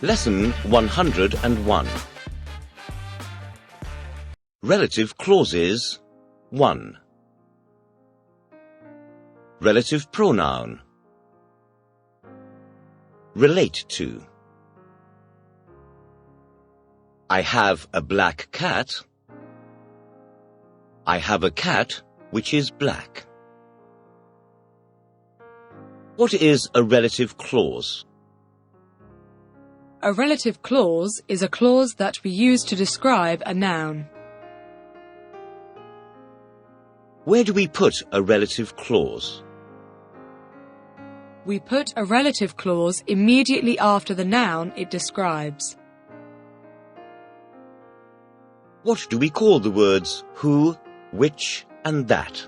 Lesson 101. Relative clauses 1. Relative pronoun. Relate to. I have a black cat. I have a cat which is black. What is a relative clause? A relative clause is a clause that we use to describe a noun. Where do we put a relative clause? We put a relative clause immediately after the noun it describes. What do we call the words who, which, and that?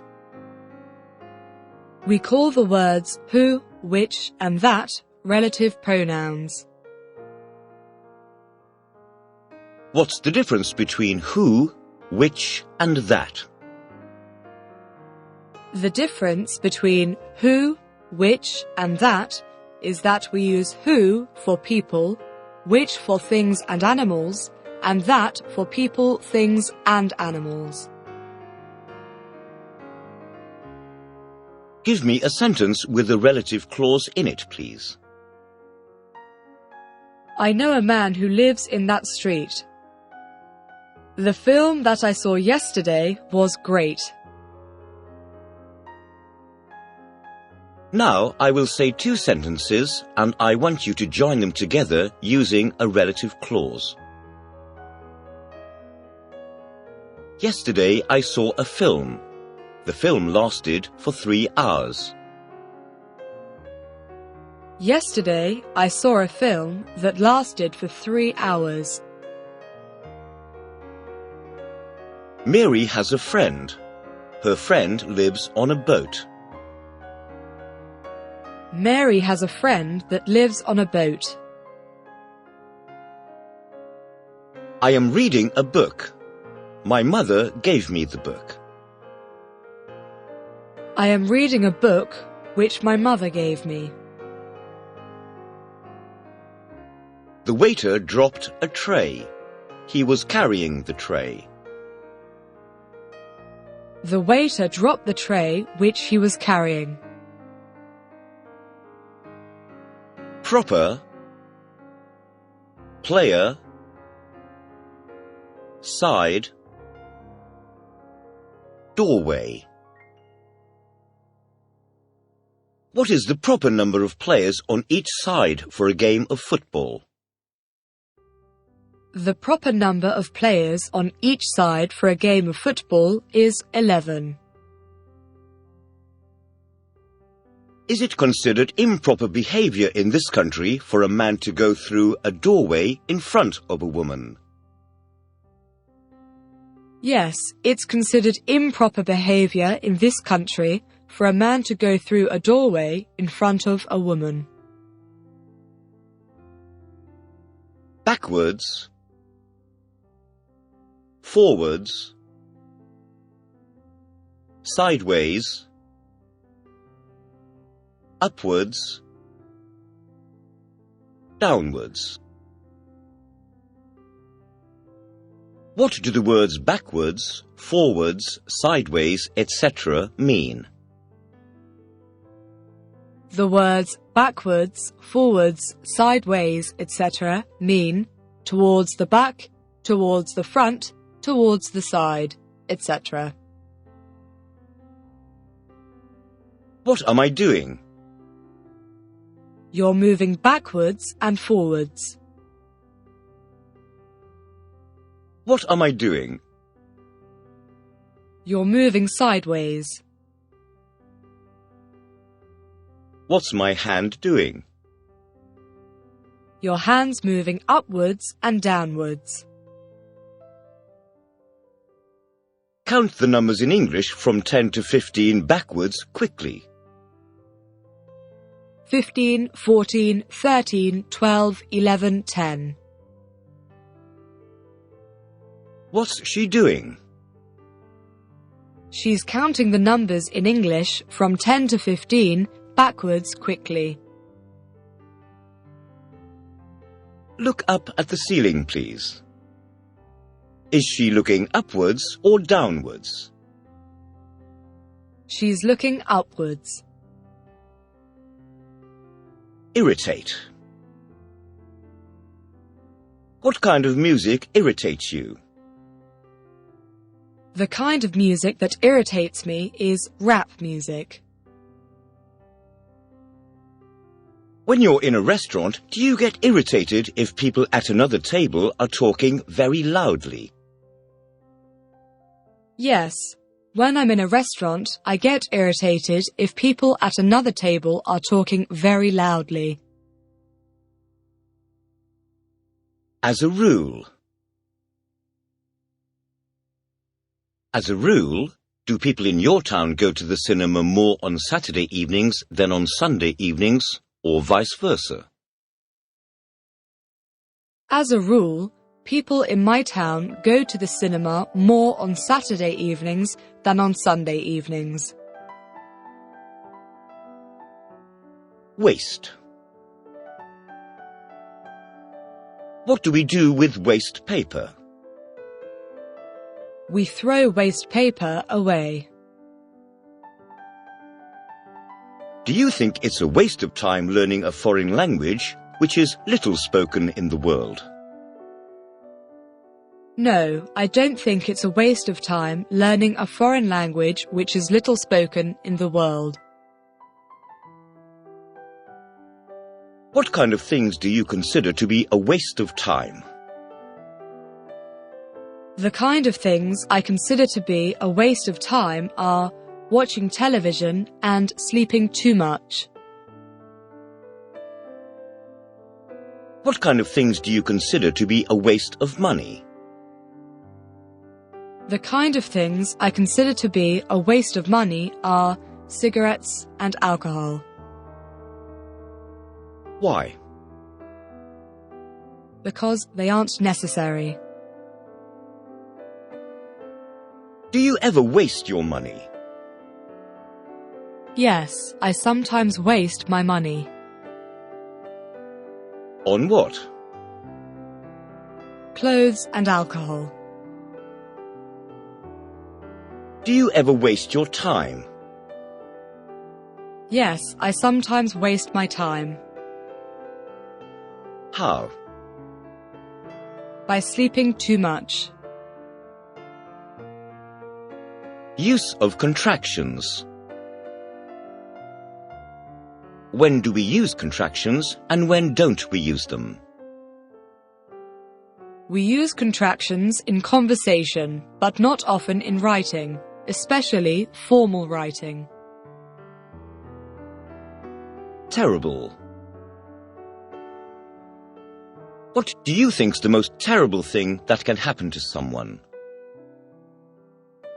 We call the words who, which, and that relative pronouns. What's the difference between who, which, and that? The difference between who, which, and that is that we use who for people, which for things and animals, and that for people, things, and animals. Give me a sentence with a relative clause in it, please. I know a man who lives in that street. The film that I saw yesterday was great. Now I will say two sentences and I want you to join them together using a relative clause. Yesterday I saw a film. The film lasted for 3 hours. Yesterday I saw a film that lasted for 3 hours. Mary has a friend. Her friend lives on a boat. Mary has a friend that lives on a boat. I am reading a book. My mother gave me the book. I am reading a book which my mother gave me. The waiter dropped a tray. He was carrying the tray. The waiter dropped the tray which he was carrying. Proper, player, side, doorway. What is the proper number of players on each side for a game of football? The proper number of players on each side for a game of football is 11. Is it considered improper behavior in this country for a man to go through a doorway in front of a woman? Yes, it's considered improper behavior in this country for a man to go through a doorway in front of a woman. Backwards, forwards, sideways, upwards, downwards. What do the words backwards, forwards, sideways, etc. mean? The words backwards, forwards, sideways, etc. mean towards the back, towards the front, towards the side, etc. What am I doing? You're moving backwards and forwards. What am I doing? You're moving sideways. What's my hand doing? Your hand's moving upwards and downwards. Count the numbers in English from 10 to 15 backwards quickly. 15, 14, 13, 12, 11, 10. What's she doing? She's counting the numbers in English from 10 to 15 backwards quickly. Look up at the ceiling, please. Is she looking upwards or downwards? She's looking upwards. Irritate. What kind of music irritates you? The kind of music that irritates me is rap music. When you're in a restaurant, do you get irritated if people at another table are talking very loudly? Yes. When I'm in a restaurant, I get irritated if people at another table are talking very loudly. As a rule. As a rule, do people in your town go to the cinema more on Saturday evenings than on Sunday evenings, or vice versa? As a rule, people in my town go to the cinema more on Saturday evenings than on Sunday evenings. Waste. What do we do with waste paper? We throw waste paper away. Do you think it's a waste of time learning a foreign language which is little spoken in the world? No, I don't think it's a waste of time learning a foreign language which is little spoken in the world. What kind of things do you consider to be a waste of time? The kind of things I consider to be a waste of time are watching television and sleeping too much. What kind of things do you consider to be a waste of money? The kind of things I consider to be a waste of money are cigarettes and alcohol. Why? Because they aren't necessary. Do you ever waste your money? Yes, I sometimes waste my money. On what? Clothes and alcohol. Do you ever waste your time? Yes, I sometimes waste my time. How? By sleeping too much. Use of contractions. When do we use contractions and when don't we use them? We use contractions in conversation, but not often in writing, especially formal writing. Terrible. What do you think's the most terrible thing that can happen to someone?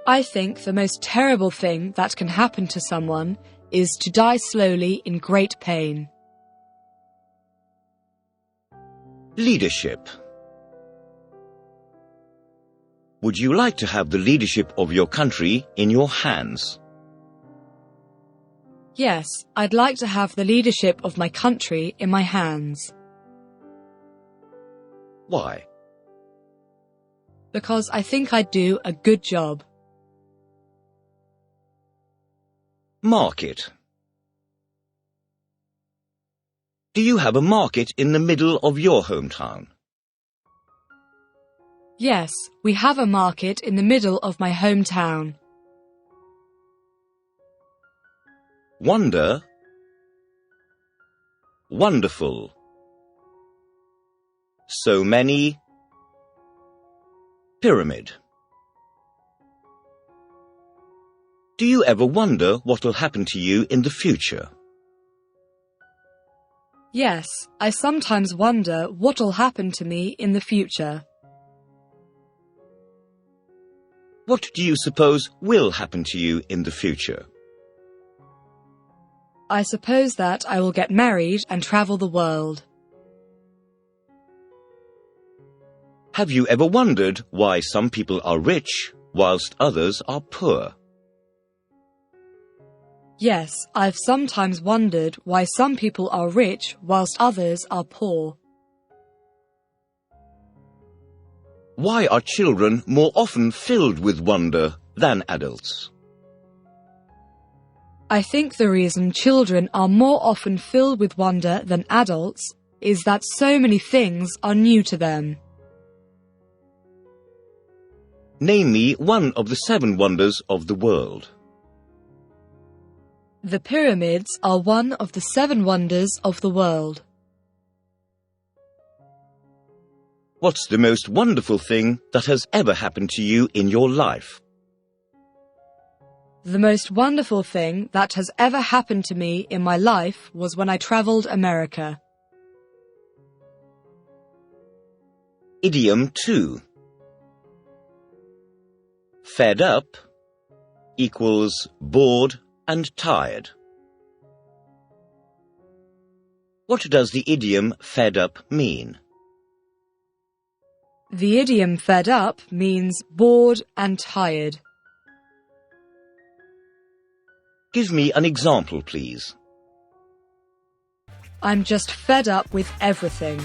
I think the most terrible thing that can happen to someone is to die slowly in great pain. Leadership. Would you like to have the leadership of your country in your hands? Yes, I'd like to have the leadership of my country in my hands. Why? Because I think I'd do a good job. Market. Do you have a market in the middle of your hometown? Yes, we have a market in the middle of my hometown. Wonder. Wonderful. So many. Pyramid. Do you ever wonder what will happen to you in the future? Yes, I sometimes wonder what'll happen to me in the future. What do you suppose will happen to you in the future? I suppose that I will get married and travel the world. Have you ever wondered why some people are rich whilst others are poor? Yes, I've sometimes wondered why some people are rich whilst others are poor. Why are children more often filled with wonder than adults? I think the reason children are more often filled with wonder than adults is that so many things are new to them. Name me one of the 7 wonders of the world. The pyramids are one of the 7 wonders of the world. What's the most wonderful thing that has ever happened to you in your life? The most wonderful thing that has ever happened to me in my life was when I travelled America. Idiom 2. Fed up equals bored and tired. What does the idiom fed up mean? The idiom fed up means bored and tired. Give me an example, please. I'm just fed up with everything.